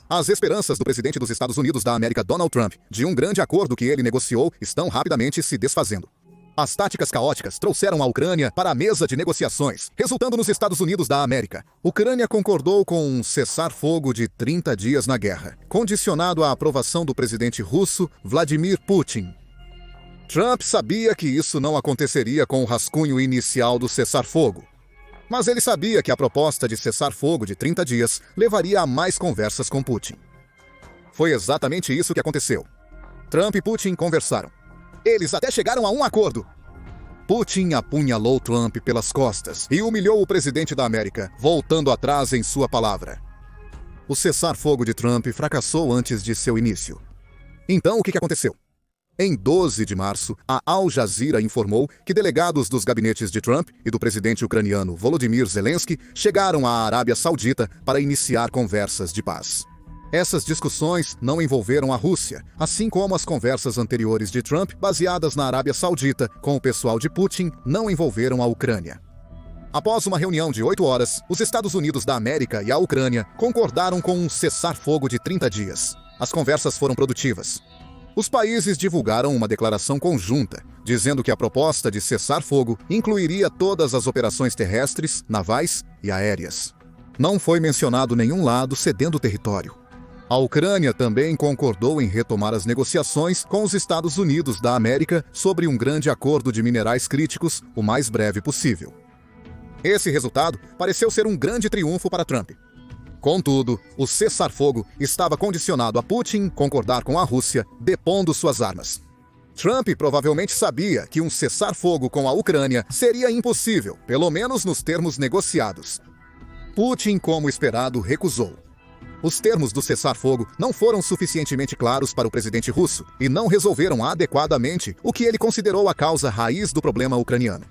As esperanças do presidente dos Estados Unidos da América, Donald Trump, de um grande acordo que ele negociou, estão rapidamente se desfazendo. As táticas caóticas trouxeram a Ucrânia para a mesa de negociações, resultando nos Estados Unidos da América. Ucrânia concordou com um cessar-fogo de 30 dias na guerra, condicionado à aprovação do presidente russo Vladimir Putin. Trump sabia que isso não aconteceria com o rascunho inicial do cessar-fogo. Mas ele sabia que a proposta de cessar-fogo de 30 dias levaria a mais conversas com Putin. Foi exatamente isso que aconteceu. Trump e Putin conversaram. Eles até chegaram a um acordo. Putin apunhalou Trump pelas costas e humilhou o presidente da América, voltando atrás em sua palavra. O cessar-fogo de Trump fracassou antes de seu início. Então, o que aconteceu? Em 12 de março, a Al Jazeera informou que delegados dos gabinetes de Trump e do presidente ucraniano Volodymyr Zelensky chegaram à Arábia Saudita para iniciar conversas de paz. Essas discussões não envolveram a Rússia, assim como as conversas anteriores de Trump, baseadas na Arábia Saudita, com o pessoal de Putin, não envolveram a Ucrânia. Após uma reunião de 8 horas, os Estados Unidos da América e a Ucrânia concordaram com um cessar-fogo de 30 dias. As conversas foram produtivas. Os países divulgaram uma declaração conjunta, dizendo que a proposta de cessar-fogo incluiria todas as operações terrestres, navais e aéreas. Não foi mencionado nenhum lado cedendo território. A Ucrânia também concordou em retomar as negociações com os Estados Unidos da América sobre um grande acordo de minerais críticos o mais breve possível. Esse resultado pareceu ser um grande triunfo para Trump. Contudo, o cessar-fogo estava condicionado a Putin concordar com a Rússia, depondo suas armas. Trump provavelmente sabia que um cessar-fogo com a Ucrânia seria impossível, pelo menos nos termos negociados. Putin, como esperado, recusou. Os termos do cessar-fogo não foram suficientemente claros para o presidente russo e não resolveram adequadamente o que ele considerou a causa raiz do problema ucraniano.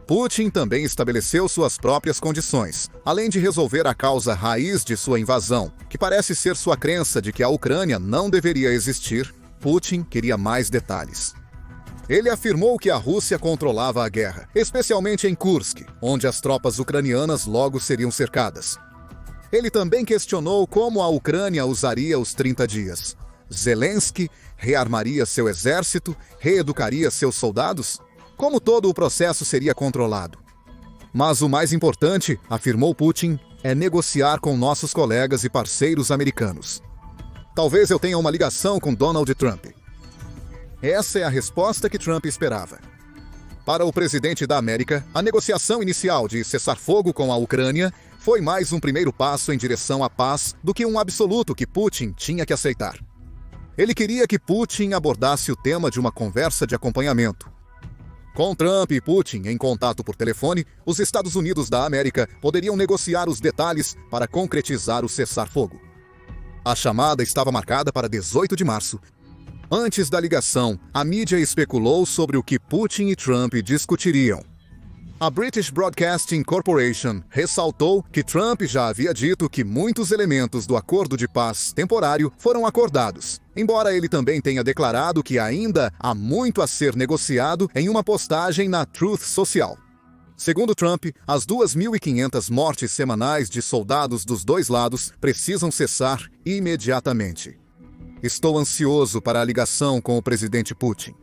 Putin também estabeleceu suas próprias condições, além de resolver a causa raiz de sua invasão, que parece ser sua crença de que a Ucrânia não deveria existir. Putin queria mais detalhes. Ele afirmou que a Rússia controlava a guerra, especialmente em Kursk, onde as tropas ucranianas logo seriam cercadas. Ele também questionou como a Ucrânia usaria os 30 dias. Zelensky rearmaria seu exército, reeducaria seus soldados? Como todo o processo seria controlado? Mas o mais importante, afirmou Putin, é negociar com nossos colegas e parceiros americanos. Talvez eu tenha uma ligação com Donald Trump. Essa é a resposta que Trump esperava. Para o presidente da América, a negociação inicial de cessar-fogo com a Ucrânia foi mais um primeiro passo em direção à paz do que um absoluto que Putin tinha que aceitar. Ele queria que Putin abordasse o tema de uma conversa de acompanhamento. Com Trump e Putin em contato por telefone, os Estados Unidos da América poderiam negociar os detalhes para concretizar o cessar-fogo. A chamada estava marcada para 18 de março. Antes da ligação, a mídia especulou sobre o que Putin e Trump discutiriam. A British Broadcasting Corporation ressaltou que Trump já havia dito que muitos elementos do acordo de paz temporário foram acordados, embora ele também tenha declarado que ainda há muito a ser negociado em uma postagem na Truth Social. Segundo Trump, as 2.500 mortes semanais de soldados dos dois lados precisam cessar imediatamente. Estou ansioso para a ligação com o presidente Putin.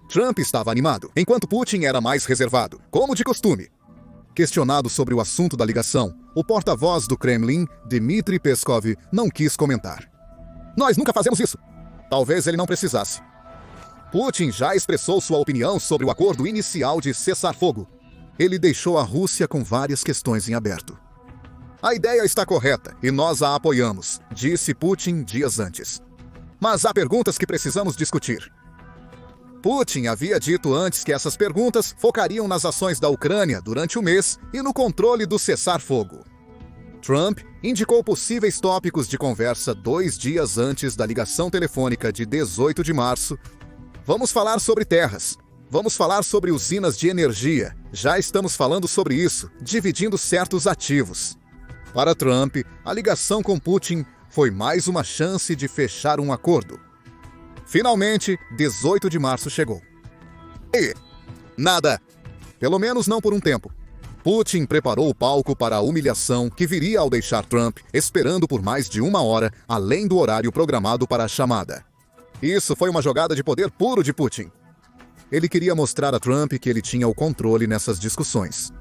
Trump estava animado, enquanto Putin era mais reservado, como de costume. Questionado sobre o assunto da ligação, o porta-voz do Kremlin, Dmitry Peskov, não quis comentar. Nós nunca fazemos isso. Talvez ele não precisasse. Putin já expressou sua opinião sobre o acordo inicial de cessar-fogo. Ele deixou a Rússia com várias questões em aberto. A ideia está correta e nós a apoiamos, disse Putin dias antes. Mas há perguntas que precisamos discutir. Putin havia dito antes que essas perguntas focariam nas ações da Ucrânia durante o mês e no controle do cessar-fogo. Trump indicou possíveis tópicos de conversa 2 dias antes da ligação telefônica de 18 de março. Vamos falar sobre terras. Vamos falar sobre usinas de energia. Já estamos falando sobre isso, dividindo certos ativos. Para Trump, a ligação com Putin foi mais uma chance de fechar um acordo. Finalmente, 18 de março chegou. E nada. Pelo menos não por um tempo. Putin preparou o palco para a humilhação que viria ao deixar Trump esperando por mais de 1 hora, além do horário programado para a chamada. Isso foi uma jogada de poder puro de Putin. Ele queria mostrar a Trump que ele tinha o controle nessas discussões.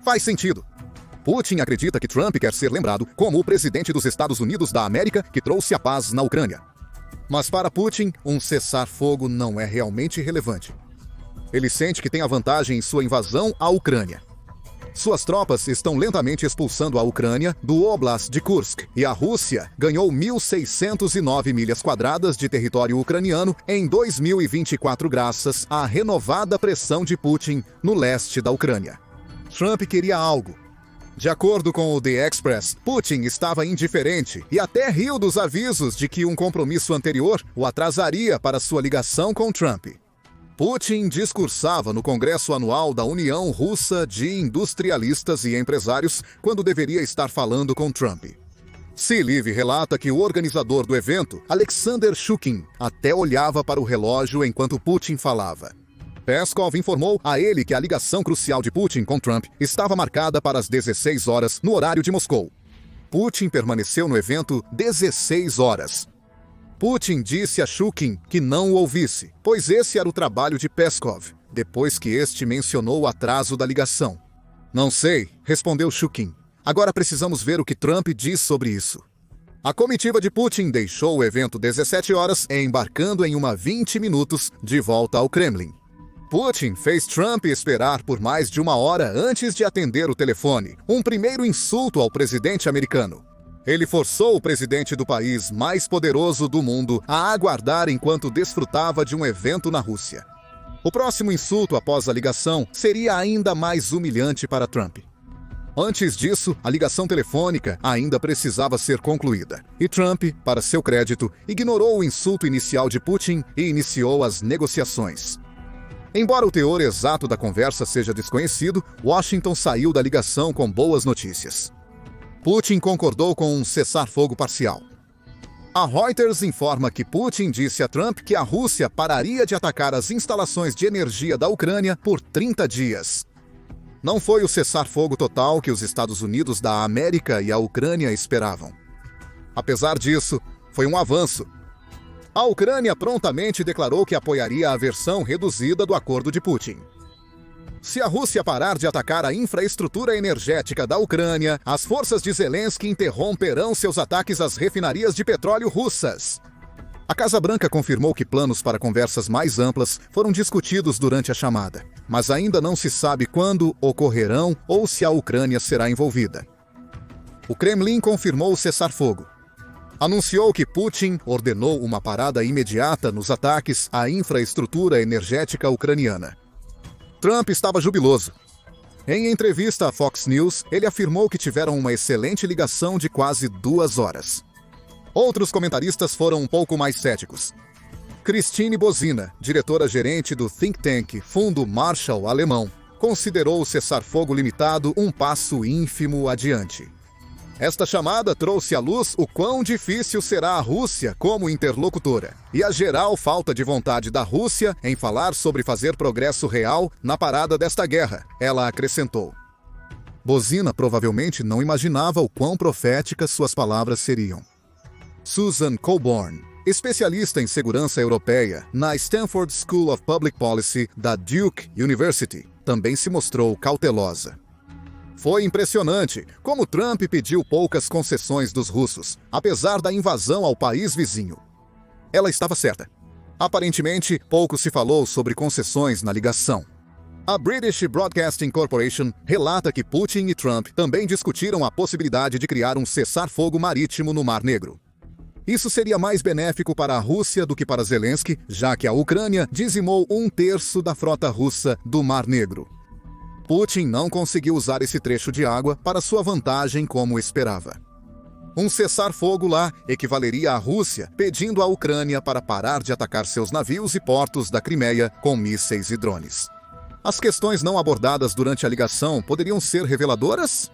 Faz sentido. Putin acredita que Trump quer ser lembrado como o presidente dos Estados Unidos da América que trouxe a paz na Ucrânia. Mas para Putin, um cessar-fogo não é realmente relevante. Ele sente que tem a vantagem em sua invasão à Ucrânia. Suas tropas estão lentamente expulsando a Ucrânia do Oblast de Kursk e a Rússia ganhou 1.609 milhas quadradas de território ucraniano em 2024 graças à renovada pressão de Putin no leste da Ucrânia. Trump queria algo. De acordo com o The Express, Putin estava indiferente e até riu dos avisos de que um compromisso anterior o atrasaria para sua ligação com Trump. Putin discursava no Congresso Anual da União Russa de Industrialistas e Empresários quando deveria estar falando com Trump. Siliv relata que o organizador do evento, Alexander Shukin, até olhava para o relógio enquanto Putin falava. Peskov informou a ele que a ligação crucial de Putin com Trump estava marcada para as 16 horas no horário de Moscou. Putin permaneceu no evento 16 horas. Putin disse a Shukin que não o ouvisse, pois esse era o trabalho de Peskov, depois que este mencionou o atraso da ligação. Não sei, respondeu Shukin. Agora precisamos ver o que Trump diz sobre isso. A comitiva de Putin deixou o evento 17 horas, embarcando em uma 20 minutos de volta ao Kremlin. Putin fez Trump esperar por mais de 1 hora antes de atender o telefone, um primeiro insulto ao presidente americano. Ele forçou o presidente do país mais poderoso do mundo a aguardar enquanto desfrutava de um evento na Rússia. O próximo insulto após a ligação seria ainda mais humilhante para Trump. Antes disso, a ligação telefônica ainda precisava ser concluída, e Trump, para seu crédito, ignorou o insulto inicial de Putin e iniciou as negociações. Embora o teor exato da conversa seja desconhecido, Washington saiu da ligação com boas notícias. Putin concordou com um cessar-fogo parcial. A Reuters informa que Putin disse a Trump que a Rússia pararia de atacar as instalações de energia da Ucrânia por 30 dias. Não foi o cessar-fogo total que os Estados Unidos da América e a Ucrânia esperavam. Apesar disso, foi um avanço. A Ucrânia prontamente declarou que apoiaria a versão reduzida do acordo de Putin. Se a Rússia parar de atacar a infraestrutura energética da Ucrânia, as forças de Zelensky interromperão seus ataques às refinarias de petróleo russas. A Casa Branca confirmou que planos para conversas mais amplas foram discutidos durante a chamada, mas ainda não se sabe quando ocorrerão ou se a Ucrânia será envolvida. O Kremlin confirmou o cessar-fogo. Anunciou que Putin ordenou uma parada imediata nos ataques à infraestrutura energética ucraniana. Trump estava jubiloso. Em entrevista à Fox News, ele afirmou que tiveram uma excelente ligação de quase 2 horas. Outros comentaristas foram um pouco mais céticos. Christine Bozina, diretora-gerente do think tank Fundo Marshall alemão, considerou o cessar-fogo limitado um passo ínfimo adiante. Esta chamada trouxe à luz o quão difícil será a Rússia como interlocutora e a geral falta de vontade da Rússia em falar sobre fazer progresso real na parada desta guerra, ela acrescentou. Bozina provavelmente não imaginava o quão proféticas suas palavras seriam. Susan Colborne, especialista em segurança europeia na Stanford School of Public Policy da Duke University, também se mostrou cautelosa. Foi impressionante como Trump pediu poucas concessões dos russos, apesar da invasão ao país vizinho. Ela estava certa. Aparentemente, pouco se falou sobre concessões na ligação. A British Broadcasting Corporation relata que Putin e Trump também discutiram a possibilidade de criar um cessar-fogo marítimo no Mar Negro. Isso seria mais benéfico para a Rússia do que para Zelensky, já que a Ucrânia dizimou 1/3 da frota russa do Mar Negro. Putin não conseguiu usar esse trecho de água para sua vantagem como esperava. Um cessar-fogo lá equivaleria à Rússia pedindo à Ucrânia para parar de atacar seus navios e portos da Crimeia com mísseis e drones. As questões não abordadas durante a ligação poderiam ser reveladoras?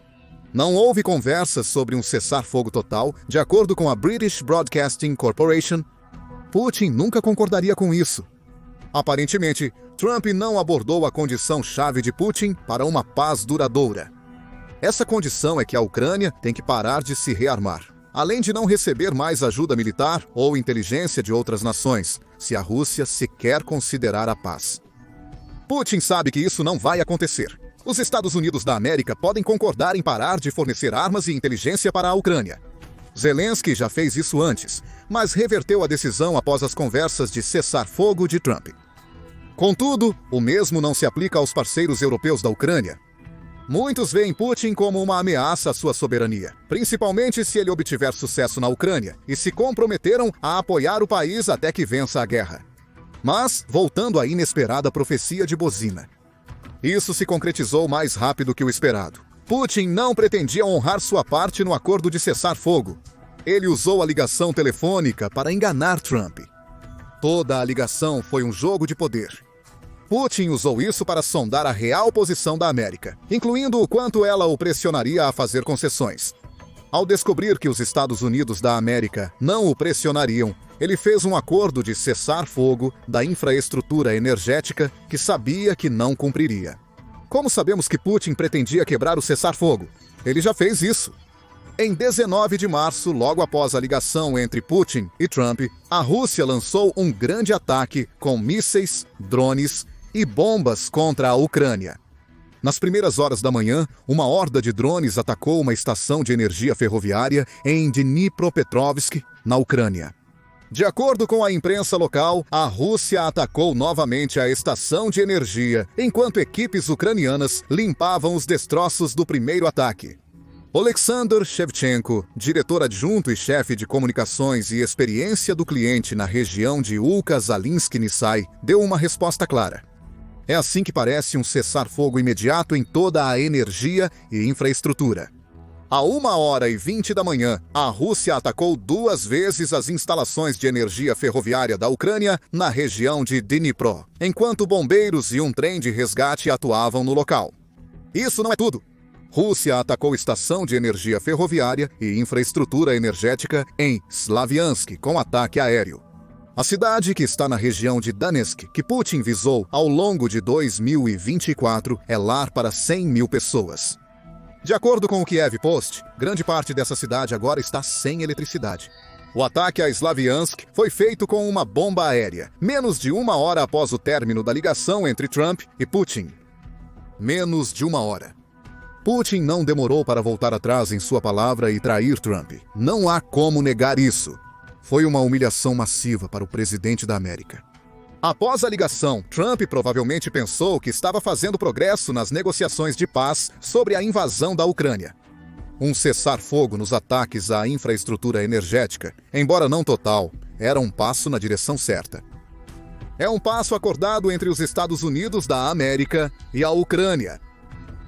Não houve conversas sobre um cessar-fogo total, de acordo com a British Broadcasting Corporation. Putin nunca concordaria com isso. Aparentemente, Trump não abordou a condição-chave de Putin para uma paz duradoura. Essa condição é que a Ucrânia tem que parar de se rearmar, além de não receber mais ajuda militar ou inteligência de outras nações, se a Rússia sequer considerar a paz. Putin sabe que isso não vai acontecer. Os Estados Unidos da América podem concordar em parar de fornecer armas e inteligência para a Ucrânia. Zelensky já fez isso antes, mas reverteu a decisão após as conversas de cessar-fogo de Trump. Contudo, o mesmo não se aplica aos parceiros europeus da Ucrânia. Muitos veem Putin como uma ameaça à sua soberania, principalmente se ele obtiver sucesso na Ucrânia, e se comprometeram a apoiar o país até que vença a guerra. Mas, voltando à inesperada profecia de Bozina. Isso se concretizou mais rápido que o esperado. Putin não pretendia honrar sua parte no acordo de cessar-fogo. Ele usou a ligação telefônica para enganar Trump. Toda a ligação foi um jogo de poder. Putin usou isso para sondar a real posição da América, incluindo o quanto ela o pressionaria a fazer concessões. Ao descobrir que os Estados Unidos da América não o pressionariam, ele fez um acordo de cessar-fogo da infraestrutura energética que sabia que não cumpriria. Como sabemos que Putin pretendia quebrar o cessar-fogo? Ele já fez isso. Em 19 de março, logo após a ligação entre Putin e Trump, a Rússia lançou um grande ataque com mísseis, drones e bombas contra a Ucrânia. Nas primeiras horas da manhã, uma horda de drones atacou uma estação de energia ferroviária em Dnipropetrovsk, na Ucrânia. De acordo com a imprensa local, a Rússia atacou novamente a estação de energia, enquanto equipes ucranianas limpavam os destroços do primeiro ataque. Oleksandr Shevchenko, diretor adjunto e chefe de comunicações e experiência do cliente na região de Ulka-Zalinsk-Nissai, deu uma resposta clara. É assim que parece um cessar-fogo imediato em toda a energia e infraestrutura. À 1h20 da manhã, a Rússia atacou 2 vezes as instalações de energia ferroviária da Ucrânia na região de Dnipro, enquanto bombeiros e um trem de resgate atuavam no local. Isso não é tudo. Rússia atacou estação de energia ferroviária e infraestrutura energética em Slaviansk com ataque aéreo. A cidade, que está na região de Donetsk, que Putin visou ao longo de 2024, é lar para 100 mil pessoas. De acordo com o Kiev Post, grande parte dessa cidade agora está sem eletricidade. O ataque a Slaviansk foi feito com uma bomba aérea, menos de 1 hora após o término da ligação entre Trump e Putin. Menos de 1 hora. Putin não demorou para voltar atrás em sua palavra e trair Trump. Não há como negar isso. Foi uma humilhação massiva para o presidente da América. Após a ligação, Trump provavelmente pensou que estava fazendo progresso nas negociações de paz sobre a invasão da Ucrânia. Um cessar-fogo nos ataques à infraestrutura energética, embora não total, era um passo na direção certa. É um passo acordado entre os Estados Unidos da América e a Ucrânia.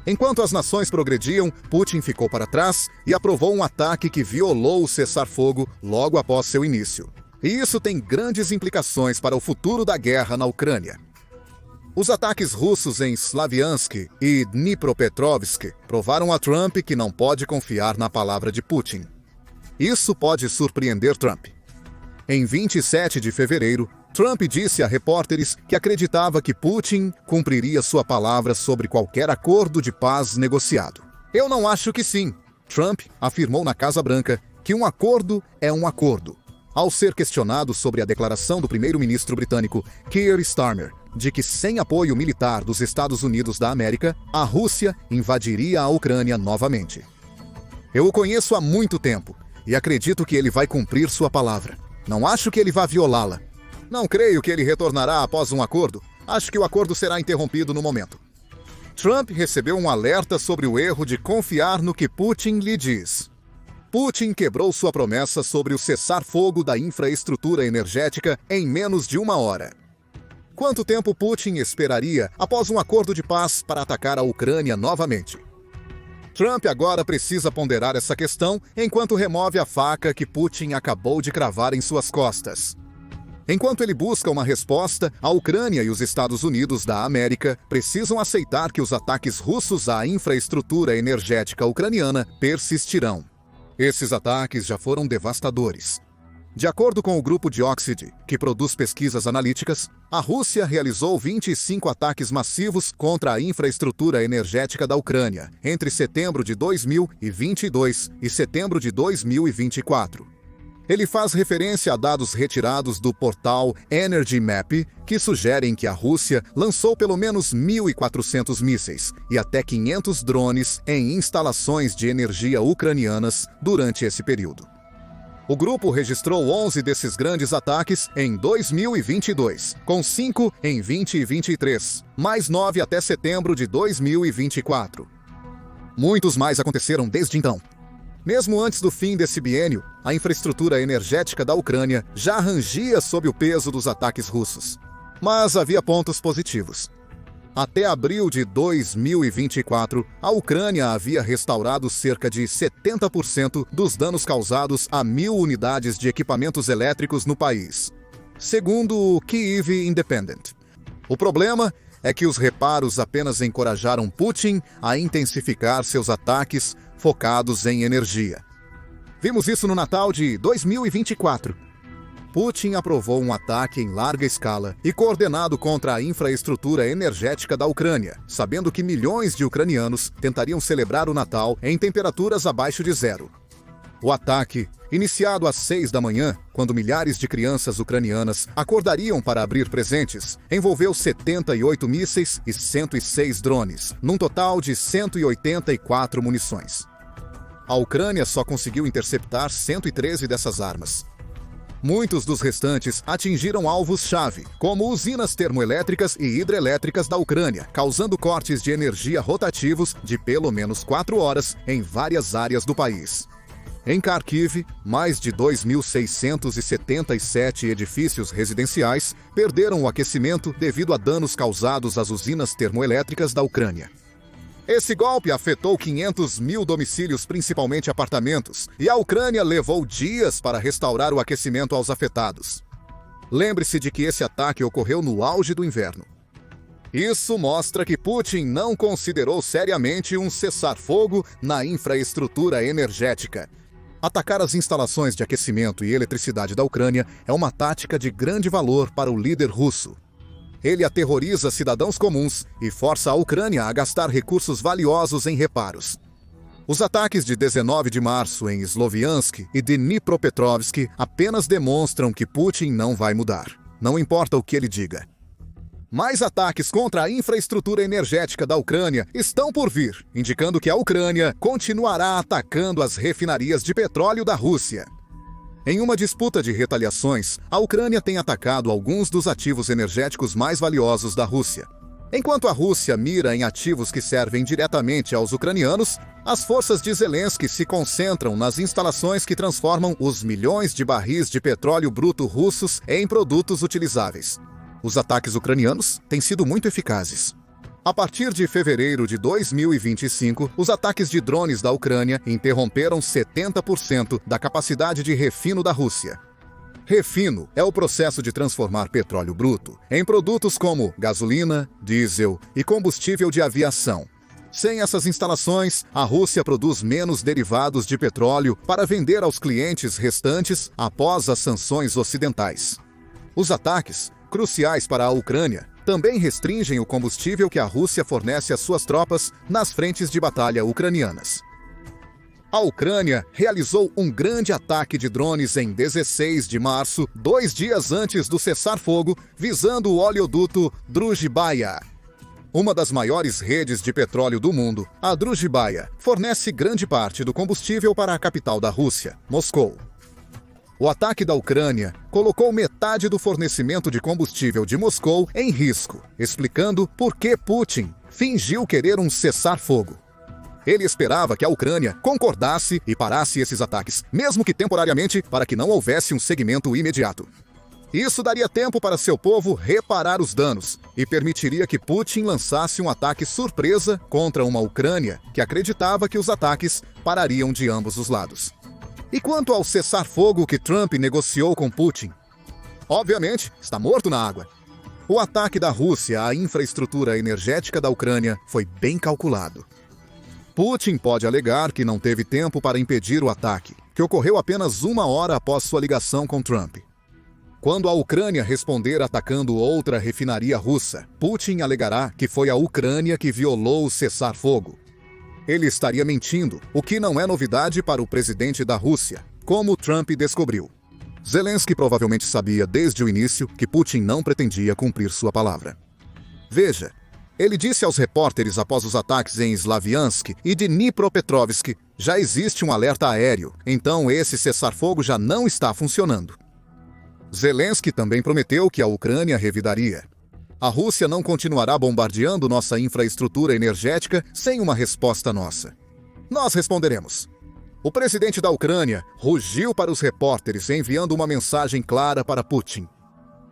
Enquanto as nações progrediam, Putin ficou para trás e aprovou um ataque que violou o cessar-fogo logo após seu início. E isso tem grandes implicações para o futuro da guerra na Ucrânia. Os ataques russos em Slaviansk e Dnipropetrovsk provaram a Trump que não pode confiar na palavra de Putin. Isso pode surpreender Trump. Em 27 de fevereiro, Trump disse a repórteres que acreditava que Putin cumpriria sua palavra sobre qualquer acordo de paz negociado. Eu não acho que sim. Trump afirmou na Casa Branca que um acordo é um acordo, ao ser questionado sobre a declaração do primeiro-ministro britânico Keir Starmer de que, sem apoio militar dos Estados Unidos da América, a Rússia invadiria a Ucrânia novamente. Eu o conheço há muito tempo e acredito que ele vai cumprir sua palavra. Não acho que ele vá violá-la. Não creio que ele retornará após um acordo. Acho que o acordo será interrompido no momento. Trump recebeu um alerta sobre o erro de confiar no que Putin lhe diz. Putin quebrou sua promessa sobre o cessar-fogo da infraestrutura energética em menos de 1 hora. Quanto tempo Putin esperaria após um acordo de paz para atacar a Ucrânia novamente? Trump agora precisa ponderar essa questão enquanto remove a faca que Putin acabou de cravar em suas costas. Enquanto ele busca uma resposta, a Ucrânia e os Estados Unidos da América precisam aceitar que os ataques russos à infraestrutura energética ucraniana persistirão. Esses ataques já foram devastadores. De acordo com o grupo de Oxid, que produz pesquisas analíticas, a Rússia realizou 25 ataques massivos contra a infraestrutura energética da Ucrânia entre setembro de 2022 e setembro de 2024. Ele faz referência a dados retirados do portal Energy Map, que sugerem que a Rússia lançou pelo menos 1.400 mísseis e até 500 drones em instalações de energia ucranianas durante esse período. O grupo registrou 11 desses grandes ataques em 2022, com 5 em 2023, mais 9 até setembro de 2024. Muitos mais aconteceram desde então. Mesmo antes do fim desse biênio, a infraestrutura energética da Ucrânia já rangia sob o peso dos ataques russos. Mas havia pontos positivos. Até abril de 2024, a Ucrânia havia restaurado cerca de 70% dos danos causados a 1.000 unidades de equipamentos elétricos no país, segundo o Kyiv Independent. O problema é que os reparos apenas encorajaram Putin a intensificar seus ataques focados em energia. Vimos isso no Natal de 2024. Putin aprovou um ataque em larga escala e coordenado contra a infraestrutura energética da Ucrânia, sabendo que milhões de ucranianos tentariam celebrar o Natal em temperaturas abaixo de zero. O ataque, iniciado às 6 da manhã, quando milhares de crianças ucranianas acordariam para abrir presentes, envolveu 78 mísseis e 106 drones, num total de 184 munições. A Ucrânia só conseguiu interceptar 113 dessas armas. Muitos dos restantes atingiram alvos-chave, como usinas termoelétricas e hidrelétricas da Ucrânia, causando cortes de energia rotativos de pelo menos 4 horas em várias áreas do país. Em Kharkiv, mais de 2.677 edifícios residenciais perderam o aquecimento devido a danos causados às usinas termoelétricas da Ucrânia. Esse golpe afetou 500 mil domicílios, principalmente apartamentos, e a Ucrânia levou dias para restaurar o aquecimento aos afetados. Lembre-se de que esse ataque ocorreu no auge do inverno. Isso mostra que Putin não considerou seriamente um cessar-fogo na infraestrutura energética. Atacar as instalações de aquecimento e eletricidade da Ucrânia é uma tática de grande valor para o líder russo. Ele aterroriza cidadãos comuns e força a Ucrânia a gastar recursos valiosos em reparos. Os ataques de 19 de março em Sloviansk e Dnipropetrovsk apenas demonstram que Putin não vai mudar, não importa o que ele diga. Mais ataques contra a infraestrutura energética da Ucrânia estão por vir, indicando que a Ucrânia continuará atacando as refinarias de petróleo da Rússia. Em uma disputa de retaliações, a Ucrânia tem atacado alguns dos ativos energéticos mais valiosos da Rússia. Enquanto a Rússia mira em ativos que servem diretamente aos ucranianos, as forças de Zelensky se concentram nas instalações que transformam os milhões de barris de petróleo bruto russos em produtos utilizáveis. Os ataques ucranianos têm sido muito eficazes. A partir de fevereiro de 2025, os ataques de drones da Ucrânia interromperam 70% da capacidade de refino da Rússia. Refino é o processo de transformar petróleo bruto em produtos como gasolina, diesel e combustível de aviação. Sem essas instalações, a Rússia produz menos derivados de petróleo para vender aos clientes restantes após as sanções ocidentais. Os ataques, cruciais para a Ucrânia, também restringem o combustível que a Rússia fornece às suas tropas nas frentes de batalha ucranianas. A Ucrânia realizou um grande ataque de drones em 16 de março, 2 dias antes do cessar-fogo, visando o oleoduto Druzhbaya. Uma das maiores redes de petróleo do mundo, a Druzhbaya fornece grande parte do combustível para a capital da Rússia, Moscou. O ataque da Ucrânia colocou metade do fornecimento de combustível de Moscou em risco, explicando por que Putin fingiu querer um cessar-fogo. Ele esperava que a Ucrânia concordasse e parasse esses ataques, mesmo que temporariamente, para que não houvesse um segmento imediato. Isso daria tempo para seu povo reparar os danos e permitiria que Putin lançasse um ataque surpresa contra uma Ucrânia que acreditava que os ataques parariam de ambos os lados. E quanto ao cessar-fogo que Trump negociou com Putin? Obviamente, está morto na água. O ataque da Rússia à infraestrutura energética da Ucrânia foi bem calculado. Putin pode alegar que não teve tempo para impedir o ataque, que ocorreu apenas 1 hora após sua ligação com Trump. Quando a Ucrânia responder atacando outra refinaria russa, Putin alegará que foi a Ucrânia que violou o cessar-fogo. Ele estaria mentindo, o que não é novidade para o presidente da Rússia, como Trump descobriu. Zelensky provavelmente sabia desde o início que Putin não pretendia cumprir sua palavra. Veja, ele disse aos repórteres após os ataques em Slaviansk e Dnipropetrovsk: já existe um alerta aéreo, então esse cessar-fogo já não está funcionando. Zelensky também prometeu que a Ucrânia revidaria. A Rússia não continuará bombardeando nossa infraestrutura energética sem uma resposta nossa. Nós responderemos. O presidente da Ucrânia rugiu para os repórteres enviando uma mensagem clara para Putin.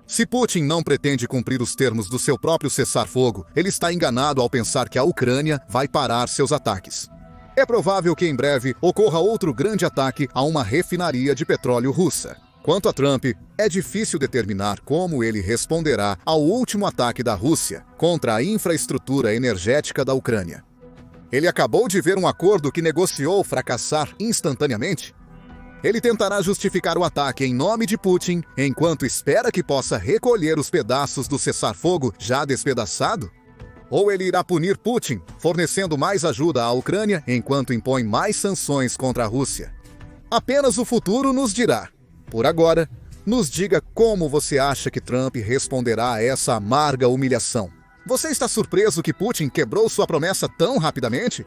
Se Putin não pretende cumprir os termos do seu próprio cessar-fogo, ele está enganado ao pensar que a Ucrânia vai parar seus ataques. É provável que em breve ocorra outro grande ataque a uma refinaria de petróleo russa. Quanto a Trump, é difícil determinar como ele responderá ao último ataque da Rússia contra a infraestrutura energética da Ucrânia. Ele acabou de ver um acordo que negociou fracassar instantaneamente? Ele tentará justificar o ataque em nome de Putin, enquanto espera que possa recolher os pedaços do cessar-fogo já despedaçado? Ou ele irá punir Putin, fornecendo mais ajuda à Ucrânia enquanto impõe mais sanções contra a Rússia? Apenas o futuro nos dirá. Por agora, nos diga como você acha que Trump responderá a essa amarga humilhação. Você está surpreso que Putin quebrou sua promessa tão rapidamente?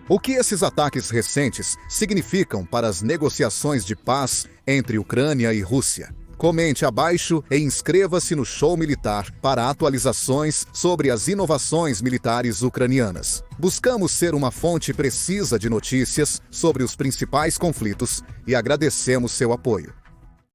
O que esses ataques recentes significam para as negociações de paz entre Ucrânia e Rússia? Comente abaixo e inscreva-se no Show Militar para atualizações sobre as inovações militares ucranianas. Buscamos ser uma fonte precisa de notícias sobre os principais conflitos e agradecemos seu apoio.